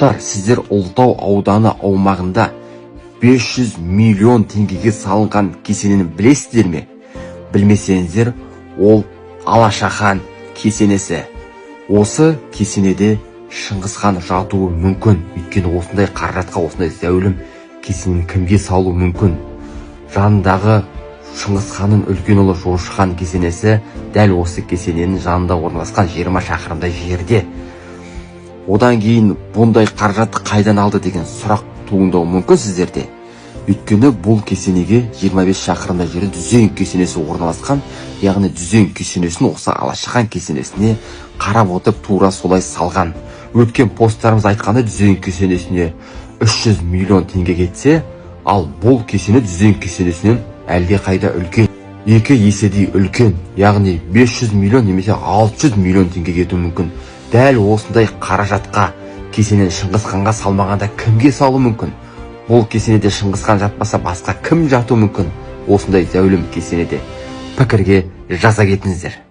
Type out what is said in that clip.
Достар, сіздер Ұлытау ауданы аумағында 500 миллион теңгеге салынған кесенені білесіздер ме? Білмесеңіздер, ол Алашахан кесенесі. Осы кесенеде Шыңғыс хан жатуы мүмкін. Өйткені осындай қаражатқа, осындай зәулім кесенені кімге салу мүмкін? Жанындағы Шыңғыс ханның үлкен ұлы Жошы хан кесенесі дәл осы кесененің жанында орналасқан 20 шақырымдай жерде. Одан кейін бұндай қаражатты қайдан алды деген сұрақ туындауы мүмкін сіздерде. Өйткені бұл кесенеге 25 шақырымдай жерде Дүзен кесенесі орналасқан. Яғни Дүзен кесенесін осы Алашахан кесенесіне қарап отырып тура солай салған. Өткен посттарымыз айтқанда Дүзен кесенесіне 300 миллион теңге кетсе, ал бұл кесене Дүзен кесенесінен әлде қайда үлкен. 2 еседей үлкен, яғни 500 миллион немесе 600 миллион теңге кетуі мүмкін. Дәл осындай қаражатқа кесенені Шыңғыс ханға салмағанда кімге салу мүмкін? Бұл кесенеде Шыңғыс хан жатпаса басқа кім жату мүмкін? Осындай зәулім кесенеде. Пікірге жаза кетіңіздер.